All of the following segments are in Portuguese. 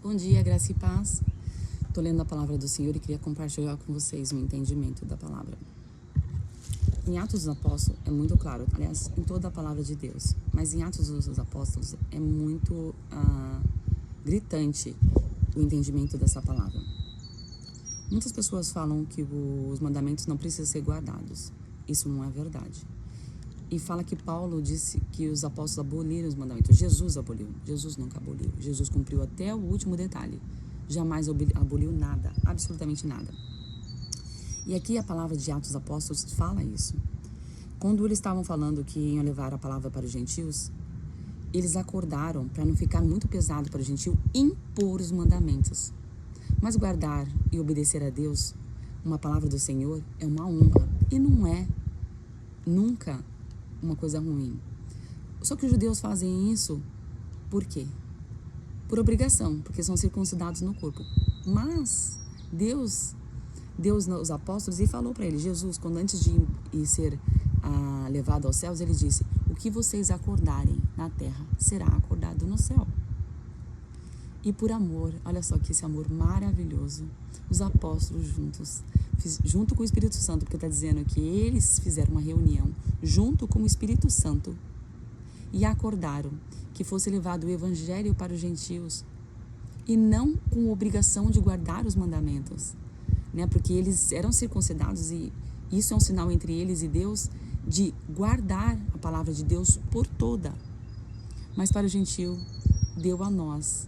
Bom dia, graça e paz. Estou lendo a palavra do Senhor e queria compartilhar com vocês o entendimento da palavra. Em Atos dos Apóstolos é muito claro, aliás, em toda a palavra de Deus, mas em Atos dos Apóstolos é muito gritante o entendimento dessa palavra. Muitas pessoas falam que os mandamentos não precisam ser guardados. Isso não é verdade. E fala que Paulo disse que os apóstolos aboliram os mandamentos. Jesus aboliu. Jesus nunca aboliu. Jesus cumpriu até o último detalhe. Jamais aboliu nada, absolutamente nada. E aqui a palavra de Atos dos Apóstolos fala isso. Quando eles estavam falando que iam levar a palavra para os gentios, eles acordaram para não ficar muito pesado para o gentio impor os mandamentos. Mas guardar e obedecer a Deus, uma palavra do Senhor, é uma honra. E não é nunca uma coisa ruim. Só que os judeus fazem isso por quê? Por obrigação, porque são circuncidados no corpo. Mas Deus os apóstolos, e falou para eles, Jesus, quando antes de ir ser levado aos céus, ele disse: o que vocês acordarem na terra será acordado no céu. E por amor, olha só que esse amor maravilhoso, os apóstolos junto com o Espírito Santo, porque está dizendo que eles fizeram uma reunião junto com o Espírito Santo e acordaram que fosse levado o evangelho para os gentios e não com obrigação de guardar os mandamentos, né? Porque eles eram circuncidados e isso é um sinal entre eles e Deus de guardar a palavra de Deus por toda. Mas para o gentio, deu a nós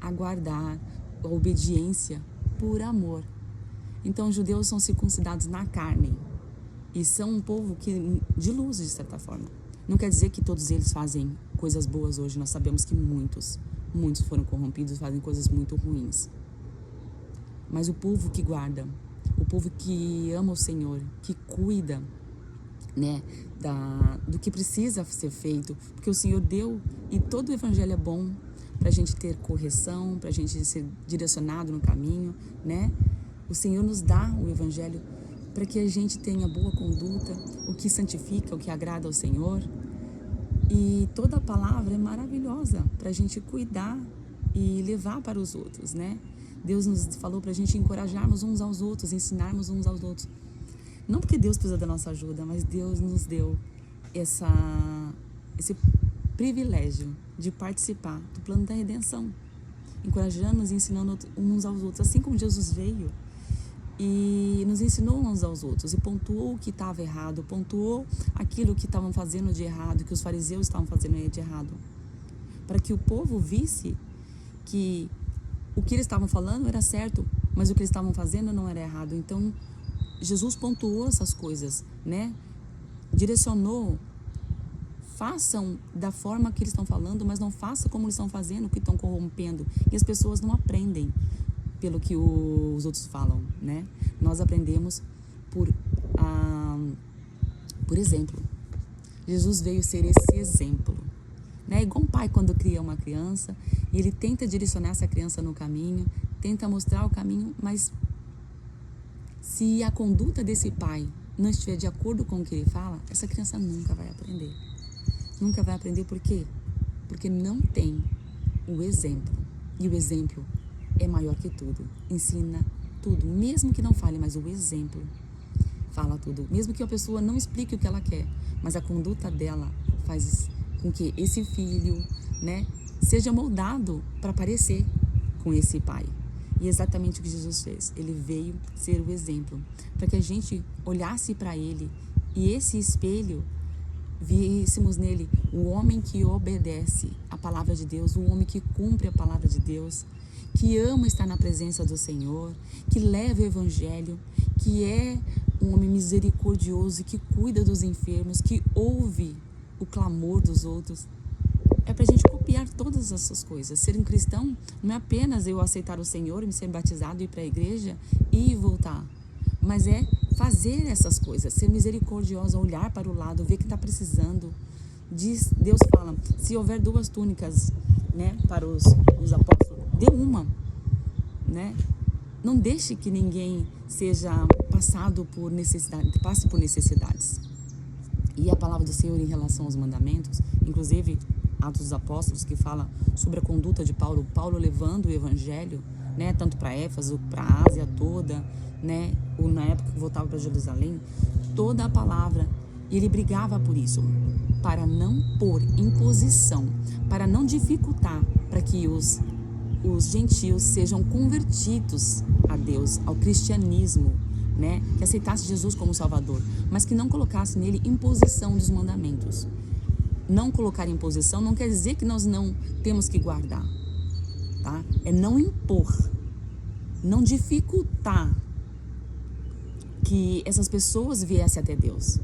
a guardar a obediência por amor. Então os judeus são circuncidados na carne e são um povo de luz, de certa forma. Não quer dizer que todos eles fazem coisas boas hoje. Nós sabemos que muitos foram corrompidos, fazem coisas muito ruins. Mas o povo que guarda, o povo que ama o Senhor, que cuida, né, do que precisa ser feito, porque o Senhor deu, e todo o evangelho é bom para a gente ter correção, para a gente ser direcionado no caminho, né? O Senhor nos dá o evangelho para que a gente tenha boa conduta, o que santifica, o que agrada ao Senhor. E toda a palavra é maravilhosa para a gente cuidar e levar para os outros, né? Deus nos falou para a gente encorajarmos uns aos outros, ensinarmos uns aos outros. Não porque Deus precisa da nossa ajuda, mas Deus nos deu esse privilégio de participar do plano da redenção, encorajando-nos e ensinando uns aos outros, assim como Jesus veio e nos ensinou uns aos outros e pontuou o que estava errado, pontuou aquilo que estavam fazendo de errado, que os fariseus estavam fazendo de errado, para que o povo visse que o que eles estavam falando era certo, mas o que eles estavam fazendo não era errado. Então Jesus pontuou essas coisas, né? Direcionou: façam da forma que eles estão falando, mas não façam como eles estão fazendo, que estão corrompendo. E as pessoas não aprendem pelo que os outros falam, né? Nós aprendemos por exemplo. Jesus veio ser esse exemplo, né? Igual um pai quando cria uma criança, ele tenta direcionar essa criança no caminho, tenta mostrar o caminho, mas se a conduta desse pai não estiver de acordo com o que ele fala, essa criança nunca vai aprender. Nunca vai aprender por quê? Porque não tem o exemplo. E o exemplo é maior que tudo. Ensina tudo, mesmo que não fale, mas o exemplo fala tudo. Mesmo que a pessoa não explique o que ela quer, mas a conduta dela faz com que esse filho, né, seja moldado para parecer com esse pai. E exatamente o que Jesus fez. Ele veio ser o exemplo, para que a gente olhasse para ele e esse espelho víssemos nele o homem que obedece a palavra de Deus, o homem que cumpre a palavra de Deus, que ama estar na presença do Senhor, que leva o evangelho, que é um homem misericordioso, que cuida dos enfermos, que ouve o clamor dos outros. É para a gente copiar todas essas coisas. Ser um cristão não é apenas eu aceitar o Senhor, me ser batizado, ir para a igreja e voltar, mas é fazer essas coisas, ser misericordiosa, olhar para o lado, ver que está precisando. Deus fala: se houver 2 túnicas, né, para os apóstolos, dê uma, né? Não deixe que ninguém seja passe por necessidades. E a palavra do Senhor em relação aos mandamentos, inclusive Atos dos Apóstolos, que fala sobre a conduta de Paulo, Paulo levando o evangelho, né, tanto para Éfeso, para a Ásia toda, né, ou na época que voltava para Jerusalém, toda a palavra, e ele brigava por isso, para não pôr imposição, para não dificultar, para que os gentios sejam convertidos a Deus, ao cristianismo, né, que aceitasse Jesus como Salvador, mas que não colocasse nele imposição dos mandamentos. Não colocar imposição não quer dizer que nós não temos que guardar, tá? É não impor, não dificultar que essas pessoas viessem até Deus.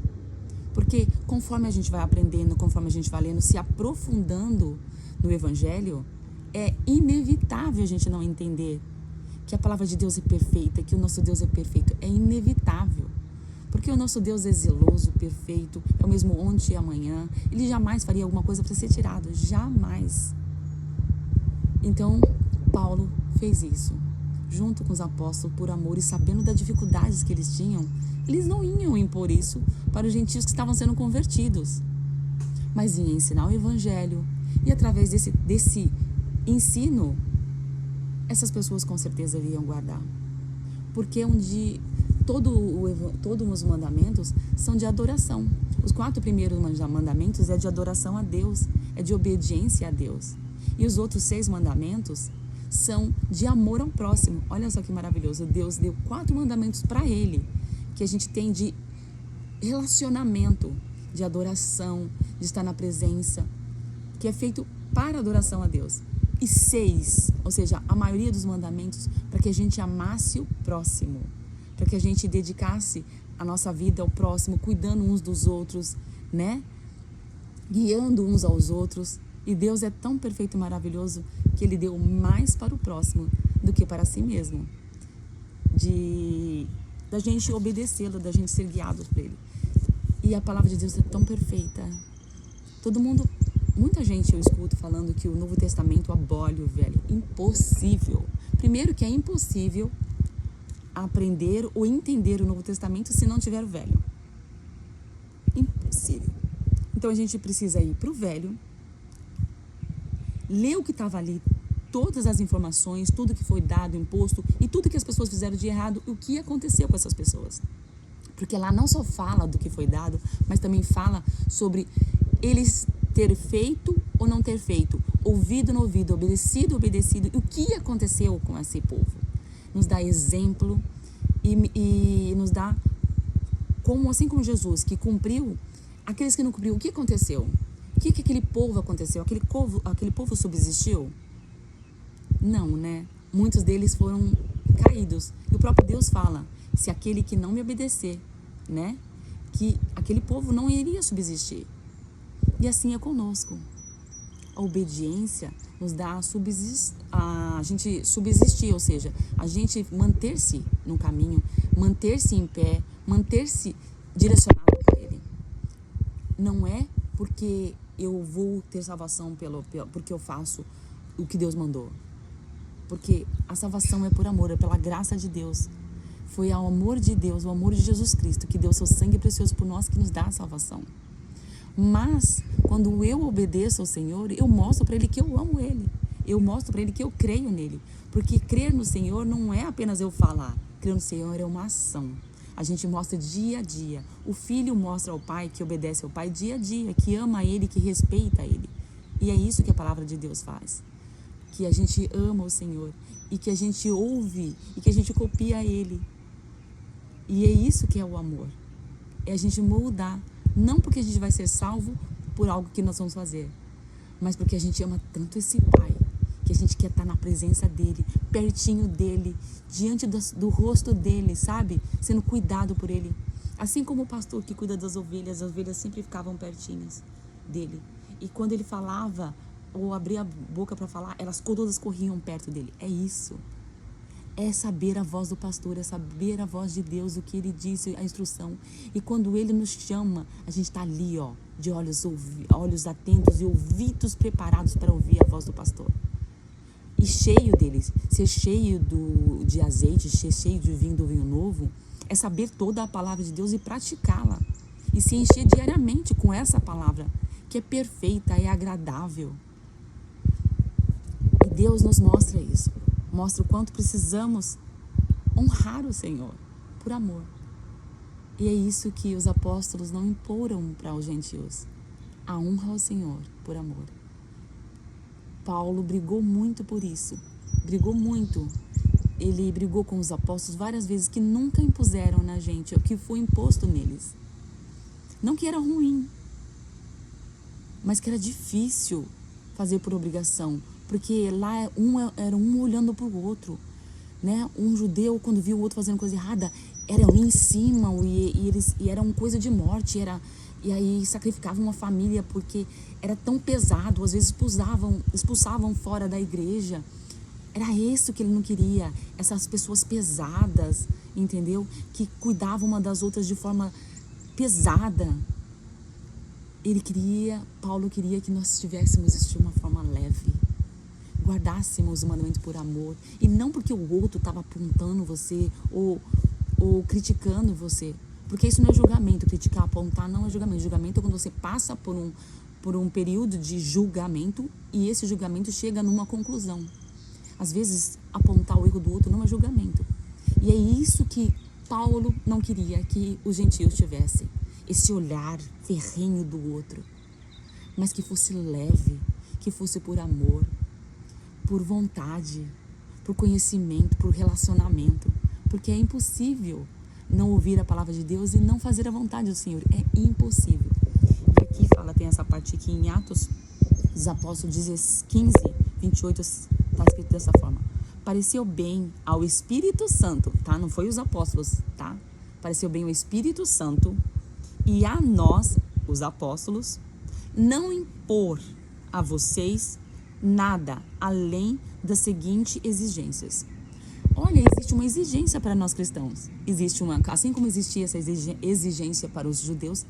Porque conforme a gente vai aprendendo, conforme a gente vai lendo, se aprofundando no Evangelho, é inevitável a gente não entender que a palavra de Deus é perfeita, que o nosso Deus é perfeito. É inevitável. Porque o nosso Deus é zeloso, perfeito, é o mesmo ontem e amanhã. Ele jamais faria alguma coisa para ser tirado. Jamais. Então, Paulo fez isso. Junto com os apóstolos, por amor e sabendo das dificuldades que eles tinham, eles não iam impor isso para os gentios que estavam sendo convertidos, mas iam ensinar o evangelho. E através desse ensino, essas pessoas com certeza iriam guardar. Porque todos os mandamentos são de adoração. Os 4 primeiros mandamentos é de adoração a Deus, é de obediência a Deus. E os outros 6 mandamentos são de amor ao próximo. Olha só que maravilhoso. Deus deu 4 mandamentos para ele, que a gente tem de relacionamento, de adoração, de estar na presença, que é feito para adoração a Deus. E 6, ou seja, a maioria dos mandamentos, para que a gente amasse o próximo, para que a gente dedicasse a nossa vida ao próximo, cuidando uns dos outros, né? Guiando uns aos outros. E Deus é tão perfeito e maravilhoso que Ele deu mais para o próximo do que para si mesmo. Da gente obedecê-lo, da gente ser guiado por Ele. E a palavra de Deus é tão perfeita. Muita gente eu escuto falando que o Novo Testamento abole o Velho. Impossível. Primeiro que é impossível aprender ou entender o Novo Testamento se não tiver o Velho. Impossível. Então a gente precisa ir para o Velho, ler o que estava ali, todas as informações, tudo que foi dado, imposto e tudo que as pessoas fizeram de errado, o que aconteceu com essas pessoas. Porque lá não só fala do que foi dado, mas também fala sobre eles ter feito ou não ter feito, ouvido ou não ouvido, obedecido ou obedecido, e o que aconteceu com esse povo. Nos dá exemplo e nos dá, assim como Jesus, que cumpriu, aqueles que não cumpriu, o que aconteceu? O que aquele povo aconteceu? Aquele povo subsistiu? Não, né? Muitos deles foram caídos. E o próprio Deus fala, se aquele que não me obedecer, né? Que aquele povo não iria subsistir. E assim é conosco. A obediência nos dá a gente subsistir, ou seja, a gente manter-se no caminho, manter-se em pé, manter-se direcionado por Ele. Não é porque eu vou ter salvação porque eu faço o que Deus mandou. Porque a salvação é por amor, é pela graça de Deus. Foi ao amor de Deus, o amor de Jesus Cristo, que deu seu sangue precioso por nós, que nos dá a salvação. Mas, quando eu obedeço ao Senhor, eu mostro para Ele que eu amo Ele. Eu mostro para Ele que eu creio nele. Porque crer no Senhor não é apenas eu falar. Crer no Senhor é uma ação. A gente mostra dia a dia. O filho mostra ao pai que obedece ao pai dia a dia, que ama Ele, que respeita Ele. E é isso que a palavra de Deus faz. Que a gente ama o Senhor e que a gente ouve e que a gente copia Ele. E é isso que é o amor. É a gente moldar. Não porque a gente vai ser salvo por algo que nós vamos fazer, mas porque a gente ama tanto esse Pai, que a gente quer estar na presença dEle, pertinho dEle, diante do rosto dEle, sabe? Sendo cuidado por Ele. Assim como o pastor que cuida das ovelhas, as ovelhas sempre ficavam pertinhas dEle. E quando Ele falava, ou abria a boca para falar, elas todas corriam perto dEle. É isso. É saber a voz do pastor, é saber a voz de Deus, o que Ele disse, a instrução. E quando Ele nos chama, a gente está ali, ó, de olhos atentos e ouvidos preparados para ouvir a voz do pastor. E cheio deles, ser cheio de azeite, ser cheio de vinho do vinho novo, é saber toda a palavra de Deus e praticá-la. E se encher diariamente com essa palavra, que é perfeita, é agradável. E Deus nos mostra isso. Mostra o quanto precisamos honrar o Senhor por amor. E é isso que os apóstolos não imporam para os gentios. A honra ao Senhor por amor. Paulo brigou muito por isso. Brigou muito. Ele brigou com os apóstolos várias vezes que nunca impuseram na gente o que foi imposto neles. Não que era ruim, mas que era difícil fazer por obrigação. Porque lá era um olhando para o outro. Né? Um judeu, quando viu o outro fazendo coisa errada, era um em cima e era uma coisa de morte. E aí sacrificavam uma família porque era tão pesado. Às vezes expulsavam fora da igreja. Era isso que ele não queria. Essas pessoas pesadas, entendeu? Que cuidavam uma das outras de forma pesada. Paulo queria que nós tivéssemos isso de uma forma leve. Guardássemos o mandamento por amor. E não porque o outro estava apontando você ou criticando você. Porque isso não é julgamento. Criticar, apontar não é julgamento. Julgamento é quando você passa por um período de julgamento e esse julgamento chega numa conclusão. Às vezes, apontar o erro do outro não é julgamento. E é isso que Paulo não queria que os gentios tivessem. Esse olhar ferrenho do outro. Mas que fosse leve, que fosse por amor, por vontade, por conhecimento, por relacionamento. Porque é impossível não ouvir a palavra de Deus e não fazer a vontade do Senhor. É impossível. E aqui tem essa parte aqui em Atos dos Apóstolos 15, 28, está escrito dessa forma. Pareceu bem ao Espírito Santo, tá? Não foi os apóstolos, tá? Pareceu bem ao Espírito Santo e a nós, os apóstolos, não impor a vocês nada além das seguintes exigências. Olha, existe uma exigência para nós cristãos. Assim como existia essa exigência para os judeus,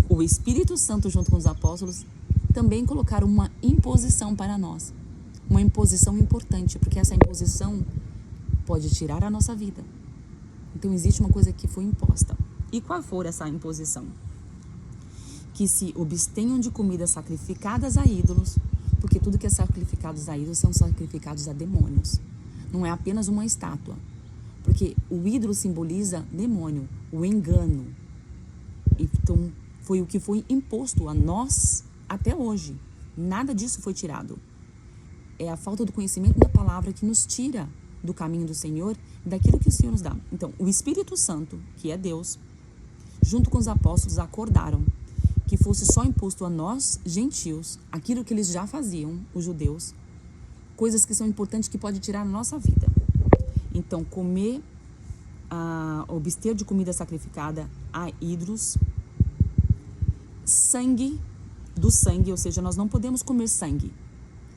o Espírito Santo junto com os apóstolos também colocaram uma imposição para nós. Uma imposição importante, porque essa imposição pode tirar a nossa vida. Então existe uma coisa que foi imposta. E qual for essa imposição? Que se abstenham de comidas sacrificadas a ídolos, porque tudo que é sacrificado a ídolos são sacrificados a demônios. Não é apenas uma estátua. Porque o ídolo simboliza demônio, o engano. Então foi o que foi imposto a nós até hoje. Nada disso foi tirado. É a falta do conhecimento da palavra que nos tira do caminho do Senhor, daquilo que o Senhor nos dá. Então, o Espírito Santo, que é Deus, junto com os apóstolos, acordaram que fosse só imposto a nós, gentios, aquilo que eles já faziam, os judeus, coisas que são importantes que pode tirar a nossa vida. Então, abster de comida sacrificada a ídolos, sangue, ou seja, nós não podemos comer sangue.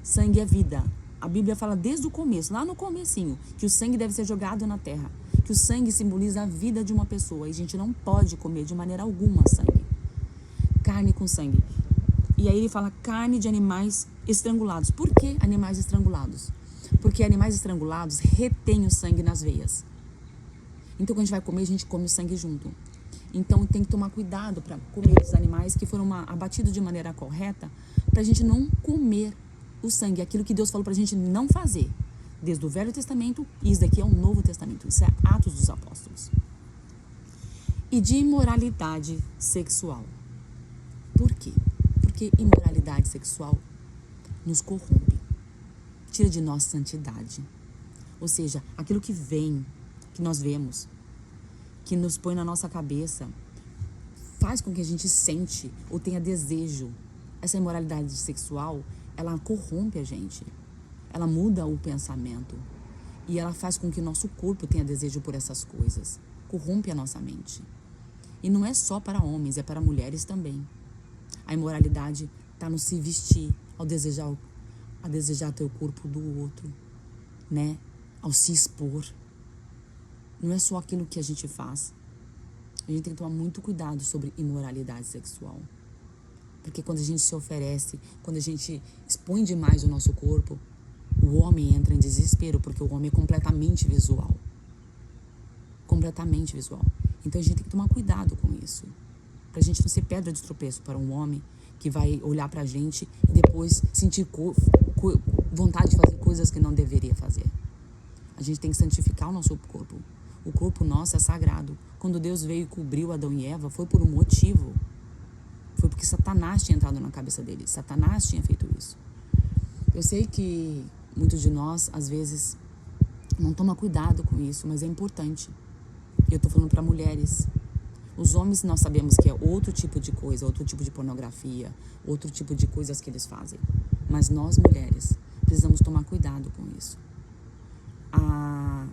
Sangue é vida. A Bíblia fala desde o começo, lá no comecinho, que o sangue deve ser jogado na terra. Que o sangue simboliza a vida de uma pessoa. E a gente não pode comer de maneira alguma sangue. Carne com sangue. E aí ele fala carne de animais estrangulados. Por que animais estrangulados? Porque animais estrangulados retêm o sangue nas veias. Então quando a gente vai comer, a gente come o sangue junto. Então tem que tomar cuidado para comer os animais que foram abatidos de maneira correta, para a gente não comer o sangue, aquilo que Deus falou para a gente não fazer, desde o Velho Testamento, e isso daqui é o Novo Testamento, isso é Atos dos Apóstolos. E de imoralidade sexual. Por quê? Porque imoralidade sexual nos corrompe, tira de nós santidade. Ou seja, aquilo que vem, que nós vemos, que nos põe na nossa cabeça, faz com que a gente sente ou tenha desejo. Essa imoralidade sexual, ela corrompe a gente, ela muda o pensamento e ela faz com que o nosso corpo tenha desejo por essas coisas, corrompe a nossa mente. E não é só para homens, é para mulheres também. A imoralidade está no se vestir, ao desejar ter o corpo do outro, né? Ao se expor. Não é só aquilo que a gente faz. A gente tem que tomar muito cuidado sobre imoralidade sexual. Porque quando a gente se oferece, quando a gente expõe demais o nosso corpo, o homem entra em desespero, porque o homem é completamente visual. Completamente visual. Então a gente tem que tomar cuidado com isso. Pra gente não ser pedra de tropeço para um homem que vai olhar pra gente e depois sentir vontade de fazer coisas que não deveria fazer. A gente tem que santificar o nosso corpo. O corpo nosso é sagrado. Quando Deus veio e cobriu Adão e Eva, foi por um motivo. Foi porque Satanás tinha entrado na cabeça deles. Satanás tinha feito isso. Eu sei que muitos de nós, às vezes, não toma cuidado com isso, mas é importante. Eu tô falando para mulheres. Os homens, nós sabemos que é outro tipo de coisa, outro tipo de pornografia, outro tipo de coisas que eles fazem. Mas nós, mulheres, precisamos tomar cuidado com isso. A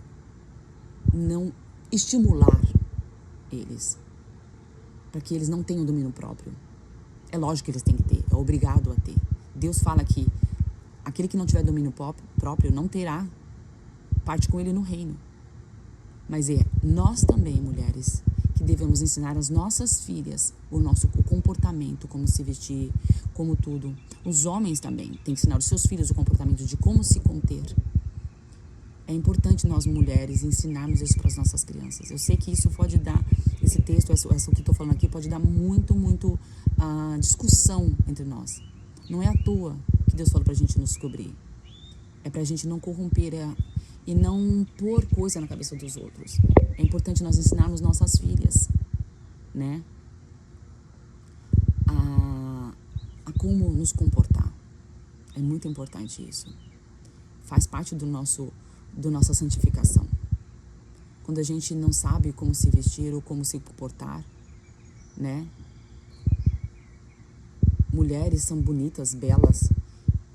não estimular eles, para que eles não tenham domínio próprio. É lógico que eles têm que ter, é obrigado a ter. Deus fala que aquele que não tiver domínio próprio não terá parte com ele no reino. Mas é nós também, mulheres, que devemos ensinar as nossas filhas o nosso comportamento, como se vestir, como tudo. Os homens também têm que ensinar os seus filhos o comportamento de como se conter. É importante nós, mulheres, ensinarmos isso para as nossas crianças. Eu sei que isso pode dar, esse texto, essa que estou falando aqui, pode dar muito discussão entre nós. Não é à toa que Deus falou para a gente nos descobrir. É para a gente não corromper e não pôr coisa na cabeça dos outros. É importante nós ensinarmos nossas filhas, né? A como nos comportar. É muito importante isso. Faz parte da nossa santificação. Quando a gente não sabe como se vestir ou como se comportar, né? Mulheres são bonitas, belas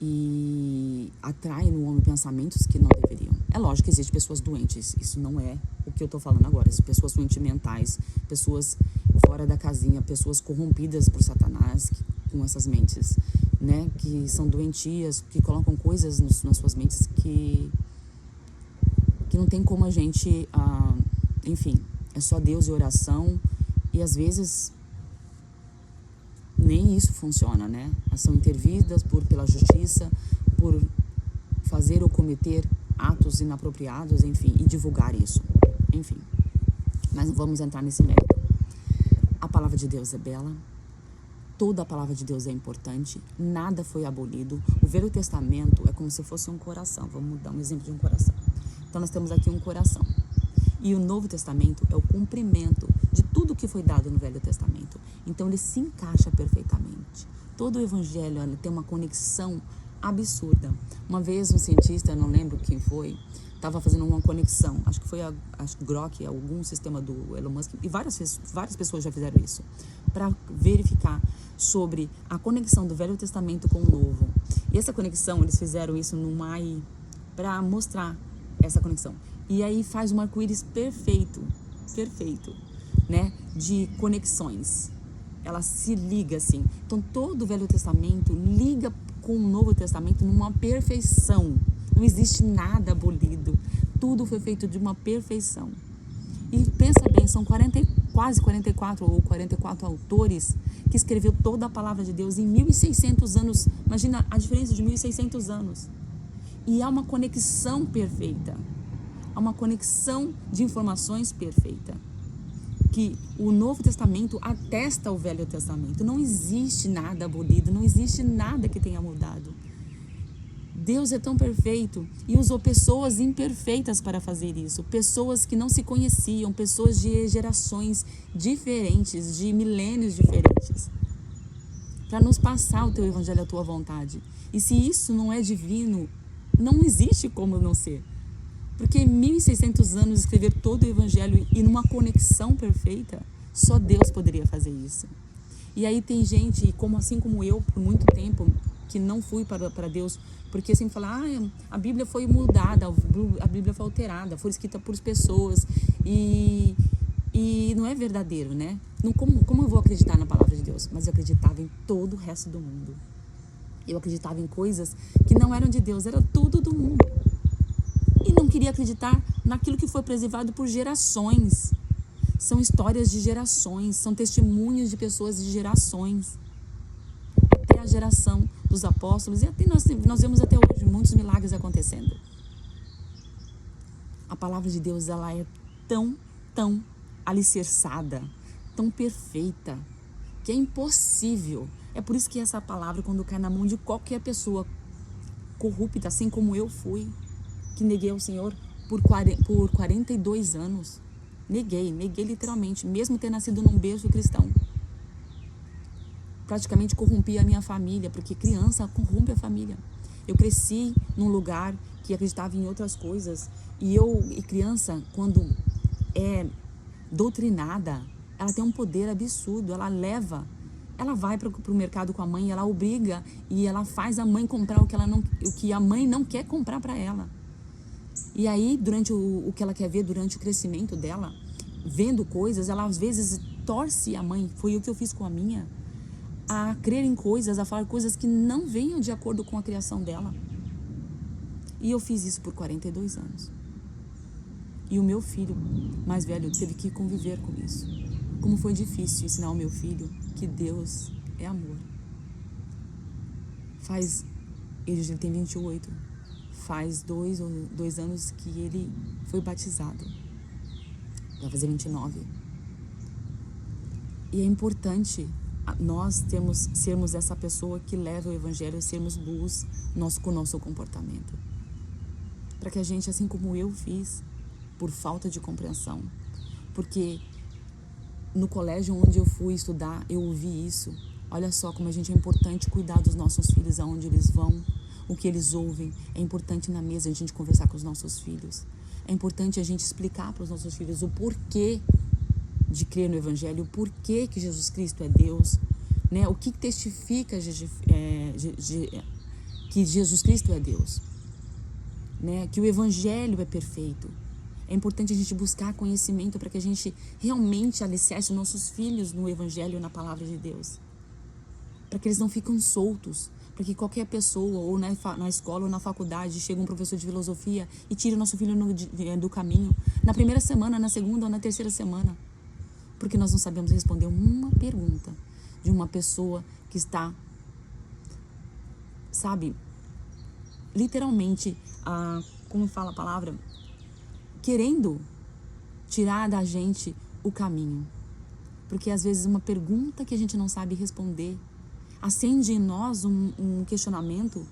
e atraem no homem pensamentos que não deveriam. É lógico que existem pessoas doentes, isso não é o que eu tô falando agora. Pessoas doentes mentais, pessoas fora da casinha, pessoas corrompidas por Satanás com essas mentes, né? Que são doentias, que colocam coisas nas suas mentes que não tem como a gente, enfim, é só Deus e oração, e às vezes nem isso funciona, né? Elas são intervidas pela justiça, por fazer ou cometer atos inapropriados, enfim, e divulgar isso, enfim. Mas não vamos entrar nesse mérito. A palavra de Deus é bela, toda a palavra de Deus é importante, nada foi abolido. O Velho Testamento é como se fosse um coração, vamos dar um exemplo de um coração. Então nós temos aqui um coração. E o Novo Testamento é o cumprimento de tudo que foi dado no Velho Testamento. Então ele se encaixa perfeitamente. Todo o Evangelho tem uma conexão absurda. Uma vez um cientista, eu não lembro quem foi, estava fazendo uma conexão, acho que foi Grok, algum sistema do Elon Musk, e várias pessoas já fizeram isso, para verificar sobre a conexão do Velho Testamento com o Novo. E essa conexão, eles fizeram isso numa AI, para mostrar essa conexão. E aí faz um arco-íris perfeito, né, de conexões. Ela se liga assim. Então todo o Velho Testamento liga com o Novo Testamento numa perfeição. Não existe nada abolido. Tudo foi feito de uma perfeição. E pensa bem, são quase 44 ou 44 autores que escreveu toda a palavra de Deus em 1.600 anos. Imagina a diferença de 1.600 anos. E há uma conexão perfeita. Há uma conexão de informações perfeita. Que o Novo Testamento atesta o Velho Testamento. Não existe nada abolido, não existe nada que tenha mudado. Deus é tão perfeito e usou pessoas imperfeitas para fazer isso. Pessoas que não se conheciam, pessoas de gerações diferentes, de milênios diferentes. Para nos passar o teu evangelho à tua vontade. E se isso não é divino, não existe como não ser. Porque em 1.600 anos escrever todo o evangelho e numa conexão perfeita, só Deus poderia fazer isso. E aí tem gente, assim como eu, por muito tempo, que não fui para Deus, porque sempre fala, a Bíblia foi mudada, a Bíblia foi alterada, foi escrita por pessoas, e não é verdadeiro, né? Como eu vou acreditar na palavra de Deus? Mas eu acreditava em todo o resto do mundo. Eu acreditava em coisas que não eram de Deus, era tudo do mundo. E não queria acreditar naquilo que foi preservado por gerações. São histórias de gerações, são testemunhos de pessoas de gerações. Até a geração dos apóstolos, e até nós vemos até hoje muitos milagres acontecendo. A palavra de Deus, ela é tão alicerçada, tão perfeita, que é impossível É por isso que essa palavra, quando cai na mão de qualquer pessoa corrupta, assim como eu fui, que neguei ao Senhor por 42 anos. Neguei literalmente, mesmo ter nascido num berço cristão. Praticamente corrompi a minha família, porque criança corrompe a família. Eu cresci num lugar que acreditava em outras coisas, e criança, quando é doutrinada, ela tem um poder absurdo, ela vai para o mercado com a mãe, ela obriga e ela faz a mãe comprar o que a mãe não quer comprar para ela. E aí, durante o que ela quer ver, durante o crescimento dela, vendo coisas, ela às vezes torce a mãe, foi o que eu fiz com a minha, a crer em coisas, a falar coisas que não venham de acordo com a criação dela. E eu fiz isso por 42 anos. E o meu filho mais velho teve que conviver com isso. Como foi difícil ensinar ao meu filho que Deus é amor. Ele tem 28, faz 2 anos que ele foi batizado. Vai fazer 29. E é importante nós sermos essa pessoa que leva o evangelho, sermos luz com o nosso comportamento. Para que a gente, assim como eu fiz, por falta de compreensão, porque no colégio onde eu fui estudar, eu ouvi isso. Olha só como a gente é importante cuidar dos nossos filhos, aonde eles vão, o que eles ouvem. É importante na mesa a gente conversar com os nossos filhos. É importante a gente explicar para os nossos filhos o porquê de crer no evangelho, o porquê que Jesus Cristo é Deus, né? O que testifica que Jesus Cristo é Deus, né? Que o evangelho é perfeito. É importante a gente buscar conhecimento para que a gente realmente alicerce os nossos filhos no evangelho, na palavra de Deus. Para que eles não fiquem soltos, para que qualquer pessoa, ou na escola ou na faculdade, chega um professor de filosofia e tire o nosso filho do caminho, na primeira semana, na segunda ou na terceira semana. Porque nós não sabemos responder uma pergunta de uma pessoa que está, sabe, literalmente, como fala a palavra, querendo tirar da gente o caminho. Porque às vezes uma pergunta que a gente não sabe responder acende em nós um questionamento,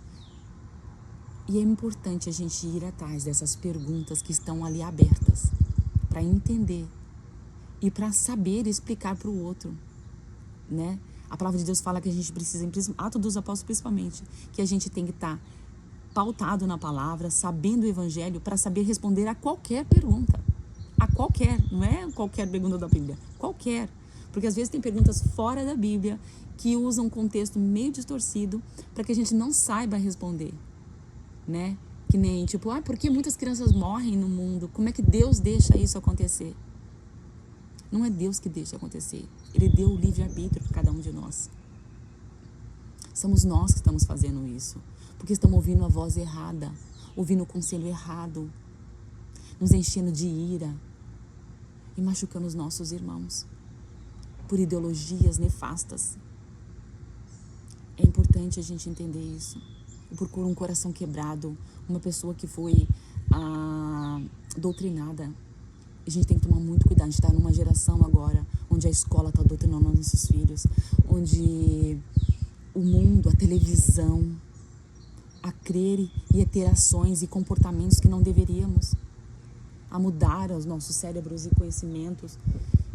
e é importante a gente ir atrás dessas perguntas que estão ali abertas para entender e para saber explicar para o outro, né? A palavra de Deus fala que a gente precisa, em Atos dos Apóstolos principalmente, que a gente tem que estar pautado na palavra, sabendo o evangelho, para saber responder a qualquer pergunta. A qualquer, não é qualquer pergunta da Bíblia, qualquer. Porque às vezes tem perguntas fora da Bíblia que usam um contexto meio distorcido para que a gente não saiba responder, né? Que nem, tipo, por que muitas crianças morrem no mundo? Como é que Deus deixa isso acontecer? Não é Deus que deixa acontecer. Ele deu o livre-arbítrio para cada um de nós. Somos nós que estamos fazendo isso. Porque estamos ouvindo a voz errada, ouvindo o conselho errado, nos enchendo de ira e machucando os nossos irmãos por ideologias nefastas. É importante a gente entender isso. Eu procuro um coração quebrado, uma pessoa que foi doutrinada. A gente tem que tomar muito cuidado. A gente está numa geração agora onde a escola está doutrinando os nossos filhos, onde o mundo, a televisão, a crer e a ter ações e comportamentos que não deveríamos, a mudar os nossos cérebros e conhecimentos.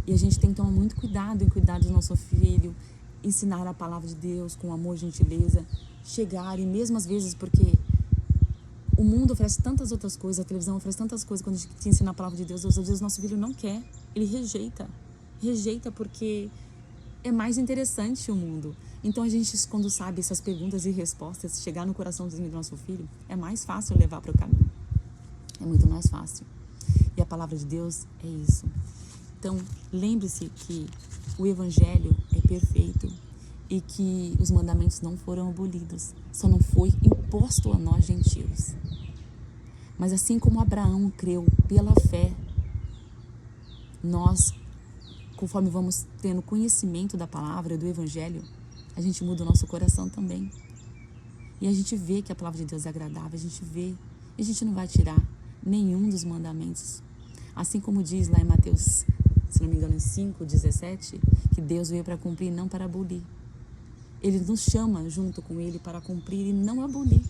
E a gente tem que tomar muito cuidado em cuidar do nosso filho, ensinar a palavra de Deus com amor e gentileza, chegar, e mesmo às vezes, porque o mundo oferece tantas outras coisas, a televisão oferece tantas coisas, quando a gente ensina a palavra de Deus, às vezes o nosso filho não quer, ele rejeita porque é mais interessante o mundo. Então a gente, quando sabe essas perguntas e respostas, chegar no coraçãozinho do nosso filho, é mais fácil levar para o caminho, é muito mais fácil. E a palavra de Deus é isso. Então, lembre-se que o evangelho é perfeito e que os mandamentos não foram abolidos, só não foi imposto a nós gentios. Mas assim como Abraão creu pela fé, nós, conforme vamos tendo conhecimento da palavra, do evangelho, a gente muda o nosso coração também. E a gente vê que a palavra de Deus é agradável, a gente vê, e a gente não vai tirar nenhum dos mandamentos. Assim como diz lá em Mateus, se não me engano, 5:17, que Deus veio para cumprir, não para abolir. Ele nos chama junto com Ele para cumprir e não abolir.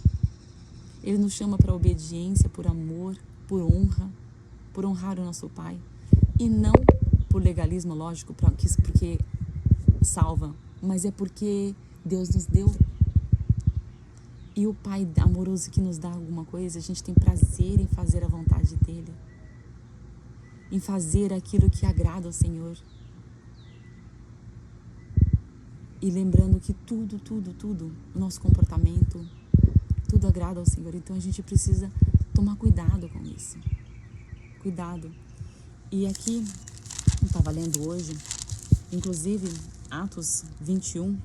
Ele nos chama para obediência, por amor, por honra, por honrar o nosso Pai. E não por legalismo, lógico, porque salva, mas é porque Deus nos deu. E o Pai amoroso que nos dá alguma coisa, a gente tem prazer em fazer a vontade dEle, em fazer aquilo que agrada ao Senhor. E lembrando que tudo, o nosso comportamento, tudo agrada ao Senhor. Então a gente precisa tomar cuidado com isso. Cuidado. E aqui, eu estava lendo hoje, inclusive Atos 21,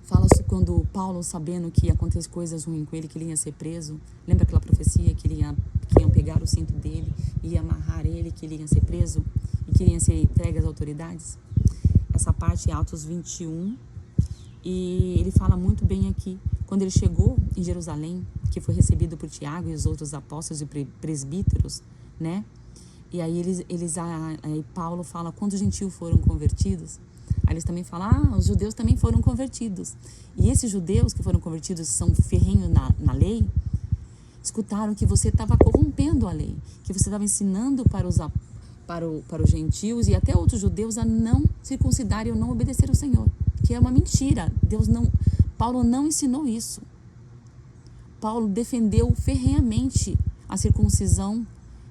fala-se quando Paulo, sabendo que ia acontecer coisas ruins com ele, que ele ia ser preso. Lembra aquela profecia que iam pegar o cinto dele, ia amarrar ele, que ele ia ser preso e que ia ser entregue às autoridades? Essa parte é Atos 21, e ele fala muito bem aqui. Quando ele chegou em Jerusalém, que foi recebido por Tiago e os outros apóstolos e presbíteros, né? E aí aí Paulo fala, quando os gentios foram convertidos, aí eles também falam, os judeus também foram convertidos. E esses judeus que foram convertidos, são ferrenhos na lei, escutaram que você estava corrompendo a lei, que você estava ensinando para os gentios e até outros judeus a não circuncidarem ou não obedecer ao Senhor, que é uma mentira. Paulo não ensinou isso. Paulo defendeu ferrenhamente a circuncisão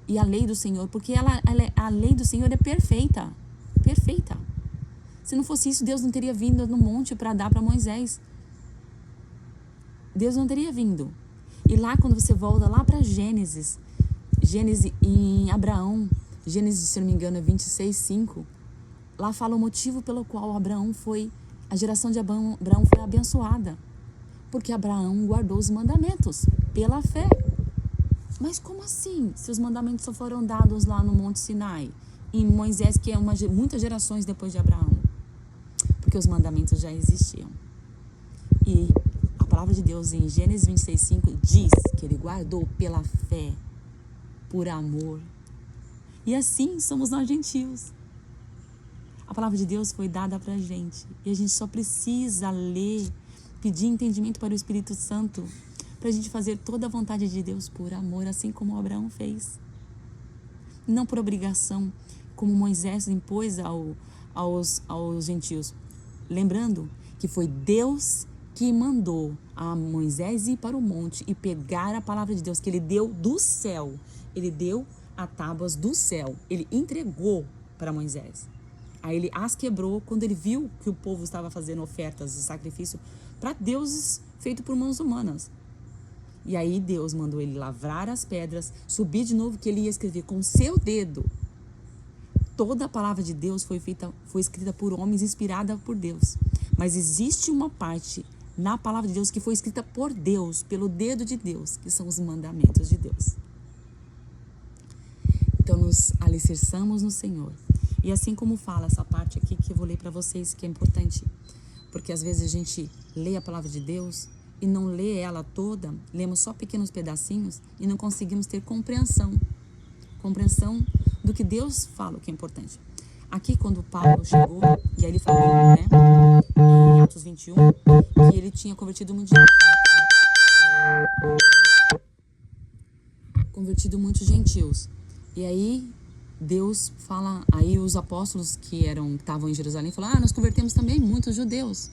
e a lei do Senhor, porque a lei do Senhor é perfeita. Perfeita. Se não fosse isso, Deus não teria vindo no monte para dar para Moisés. Deus não teria vindo. E lá, quando você volta lá para Gênesis em Abraão, Gênesis, se não me engano, é 26:5, lá fala o motivo pelo qual a geração de Abraão foi abençoada. Porque Abraão guardou os mandamentos pela fé. Mas como assim? Se os mandamentos só foram dados lá no Monte Sinai, em Moisés, que é muitas gerações depois de Abraão? Porque os mandamentos já existiam. E a palavra de Deus em Gênesis 26:5 diz que ele guardou pela fé, por amor. E assim somos nós gentios. A palavra de Deus foi dada pra gente. E a gente só precisa ler, pedir entendimento para o Espírito Santo, pra gente fazer toda a vontade de Deus por amor, assim como Abraão fez. Não por obrigação, como Moisés impôs aos gentios. Lembrando que foi Deus que mandou a Moisés ir para o monte e pegar a palavra de Deus, que ele deu do céu. Ele deu as tábuas do céu. Ele entregou para Moisés. Aí ele as quebrou quando ele viu que o povo estava fazendo ofertas de sacrifício para deuses feitos por mãos humanas. E aí Deus mandou ele lavrar as pedras, subir de novo, que ele ia escrever com o seu dedo. Toda a palavra de Deus foi escrita por homens, inspirada por Deus. Mas existe uma parte na palavra de Deus que foi escrita por Deus, pelo dedo de Deus, que são os mandamentos de Deus. Então nos alicerçamos no Senhor. E assim como fala essa parte aqui que eu vou ler para vocês, que é importante, porque às vezes a gente lê a palavra de Deus e não lê ela toda, lemos só pequenos pedacinhos e não conseguimos ter compreensão do que Deus fala, o que é importante. Aqui quando Paulo chegou, e aí ele falou, né, em Atos 21, que ele tinha convertido muitos gentios. E aí Deus fala, aí os apóstolos que estavam em Jerusalém falaram, nós convertemos também muitos judeus.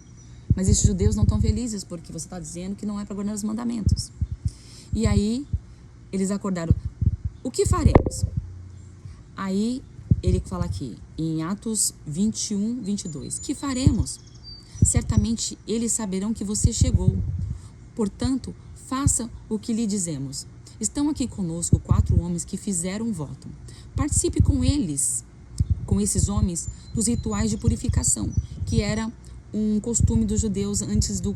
Mas esses judeus não estão felizes porque você está dizendo que não é para guardar os mandamentos. E aí eles acordaram, o que faremos? Aí ele fala aqui, em Atos 21:22, que faremos? Certamente eles saberão que você chegou. Portanto, faça o que lhe dizemos. Estão aqui conosco 4 homens que fizeram um voto. Participe com esses homens, dos rituais de purificação, que era um costume dos judeus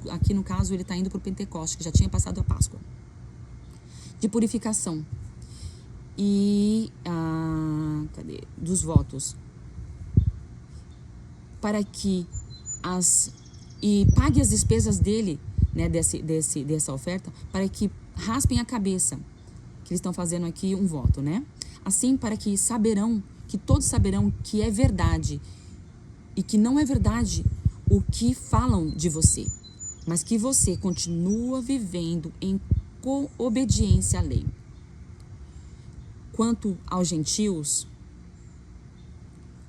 aqui no caso ele está indo para o Pentecoste, que já tinha passado a Páscoa. De purificação. E dos votos, para que pague as despesas dele, né, dessa oferta, para que raspem a cabeça, que eles estão fazendo aqui um voto, né? Assim, para que todos saberão que é verdade e que não é verdade o que falam de você, mas que você continua vivendo em obediência à lei. Quanto aos gentios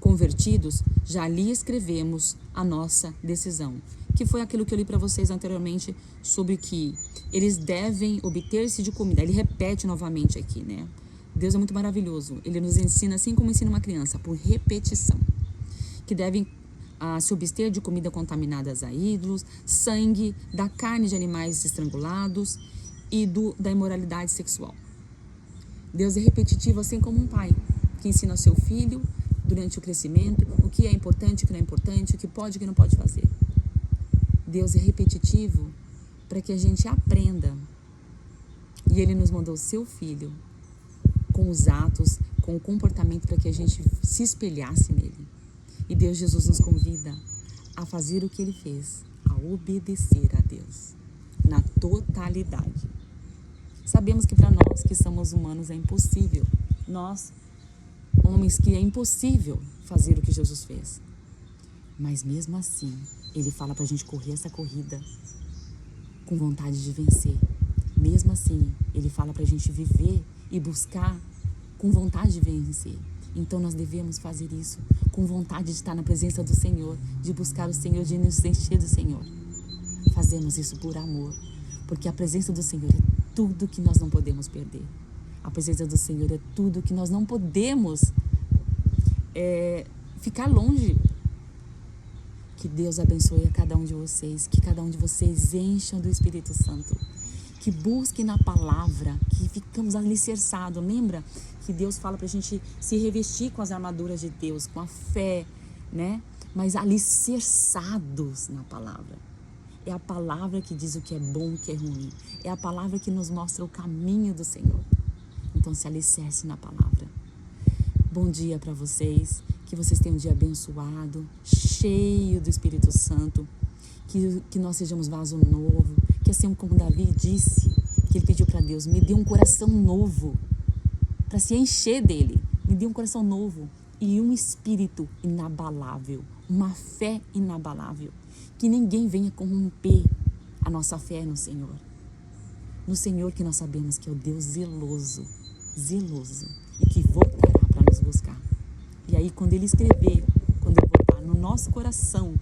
convertidos, já lhe escrevemos a nossa decisão, que foi aquilo que eu li para vocês anteriormente sobre que eles devem obter-se de comida. Ele repete novamente aqui, né? Deus é muito maravilhoso. Ele nos ensina, assim como ensina uma criança, por repetição, que devem se abster de comida contaminadas a ídolos, sangue, da carne de animais estrangulados e da imoralidade sexual. Deus é repetitivo, assim como um pai que ensina ao seu filho durante o crescimento o que é importante, o que não é importante, o que pode e o que não pode fazer. Deus é repetitivo para que a gente aprenda. E Ele nos mandou o seu filho com os atos, com o comportamento para que a gente se espelhasse nele. E Deus Jesus nos convida a fazer o que Ele fez, a obedecer a Deus na totalidade. Sabemos que para nós que somos humanos é impossível. Nós, homens, que é impossível fazer o que Jesus fez. Mas mesmo assim, Ele fala para a gente correr essa corrida com vontade de vencer. Mesmo assim, Ele fala para a gente viver e buscar com vontade de vencer. Então nós devemos fazer isso com vontade de estar na presença do Senhor, de buscar o Senhor, de nos encher do Senhor. Fazemos isso por amor, porque a presença do Senhor é tudo que nós não podemos perder. A presença do Senhor é tudo que nós não podemos ficar longe. Que Deus abençoe a cada um de vocês, que cada um de vocês encham do Espírito Santo, que busquem na palavra, que ficamos alicerçados. Lembra que Deus fala para a gente se revestir com as armaduras de Deus, com a fé, né? Mas alicerçados na palavra. É a palavra que diz o que é bom, o que é ruim. É a palavra que nos mostra o caminho do Senhor. Então se alicerce na palavra. Bom dia para vocês, que vocês tenham um dia abençoado, cheio do Espírito Santo, que nós sejamos vaso novo, que assim como Davi disse, que ele pediu para Deus, me dê um coração novo, para se encher dele, me dê um coração novo e um espírito inabalável, uma fé inabalável, que ninguém venha corromper a nossa fé no Senhor. No Senhor que nós sabemos que é o Deus zeloso, e que voltará para nos buscar. E aí quando Ele escrever, quando Ele voltar no nosso coração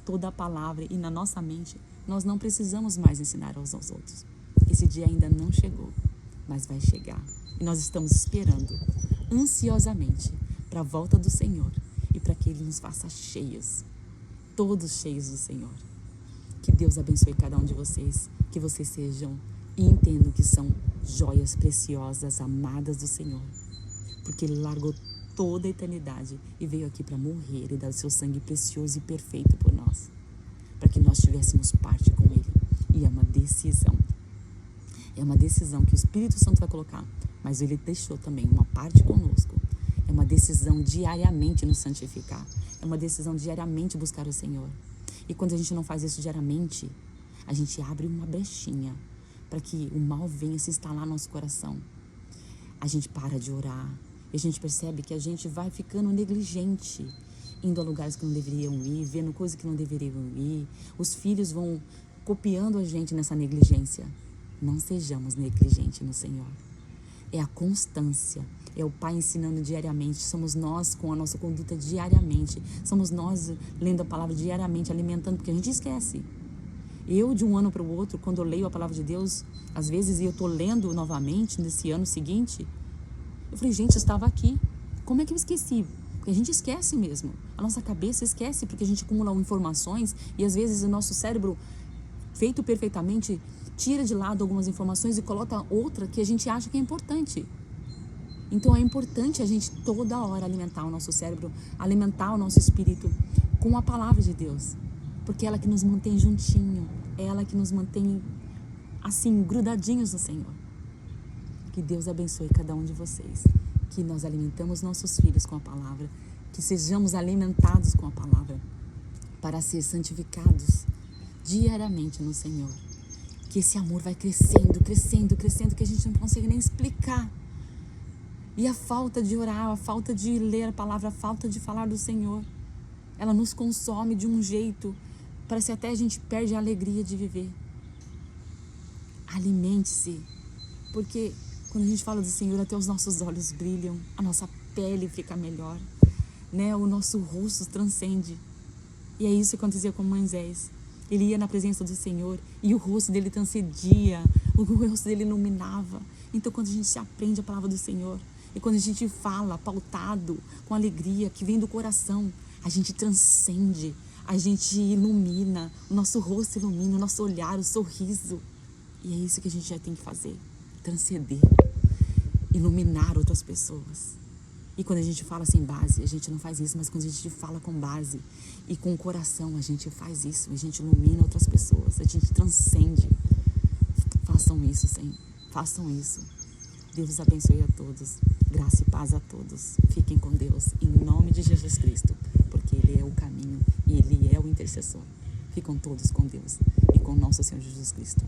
toda a palavra e na nossa mente, nós não precisamos mais ensinar uns aos outros. Esse dia ainda não chegou, mas vai chegar. E nós estamos esperando ansiosamente para a volta do Senhor e para que Ele nos faça cheios, todos cheios do Senhor. Que Deus abençoe cada um de vocês, que vocês sejam e entendam que são joias preciosas, amadas do Senhor, porque Ele largou toda a eternidade e veio aqui para morrer e dar o seu sangue precioso e perfeito por nós, para que nós tivéssemos parte com Ele. E é uma decisão que o Espírito Santo vai colocar, mas Ele deixou também uma parte conosco. É uma decisão diariamente nos santificar, é uma decisão diariamente buscar o Senhor. E quando a gente não faz isso diariamente, a gente abre uma brechinha para que o mal venha se instalar no nosso coração. A gente para de orar, e a gente percebe que a gente vai ficando negligente, indo a lugares que não deveriam ir, vendo coisas que não deveriam ir. Os filhos vão copiando a gente nessa negligência. Não sejamos negligentes no Senhor. É a constância, é o Pai ensinando diariamente, somos nós com a nossa conduta diariamente, somos nós lendo a palavra diariamente, alimentando, porque a gente esquece. Eu, de um ano para o outro, quando eu leio a palavra de Deus, às vezes eu estou lendo novamente nesse ano seguinte, eu falei, gente, eu estava aqui, como é que eu esqueci? Porque a gente esquece mesmo, a nossa cabeça esquece, porque a gente acumula informações e às vezes o nosso cérebro, feito perfeitamente, tira de lado algumas informações e coloca outra que a gente acha que é importante. Então é importante a gente toda hora alimentar o nosso cérebro, alimentar o nosso espírito com a palavra de Deus, porque é ela que nos mantém juntinho, é ela que nos mantém assim, grudadinhos no Senhor. Que Deus abençoe cada um de vocês, que nós alimentamos nossos filhos com a palavra, que sejamos alimentados com a palavra para ser santificados diariamente no Senhor. Que esse amor vai crescendo, crescendo, crescendo, que a gente não consegue nem explicar. E a falta de orar, a falta de ler a palavra, a falta de falar do Senhor, ela nos consome de um jeito Parece até a gente perde a alegria de viver. Alimente-se, porque quando a gente fala do Senhor, até os nossos olhos brilham, a nossa pele fica melhor, né? O nosso rosto transcende. E é isso que acontecia com Moisés. Ele ia na presença do Senhor e o rosto dele transcendia, o rosto dele iluminava. Então, quando a gente aprende a palavra do Senhor e quando a gente fala pautado com alegria que vem do coração, a gente transcende, a gente ilumina, o nosso rosto ilumina, o nosso olhar, o sorriso. E é isso que a gente já tem que fazer, transcender, iluminar outras pessoas. E quando a gente fala sem base, a gente não faz isso, mas quando a gente fala com base e com o coração, a gente faz isso, a gente ilumina outras pessoas, a gente transcende. Façam isso, Senhor, façam isso. Deus os abençoe a todos, graça e paz a todos. Fiquem com Deus, em nome de Jesus Cristo, porque Ele é o caminho e Ele é o intercessor. Ficam todos com Deus e com nosso Senhor Jesus Cristo.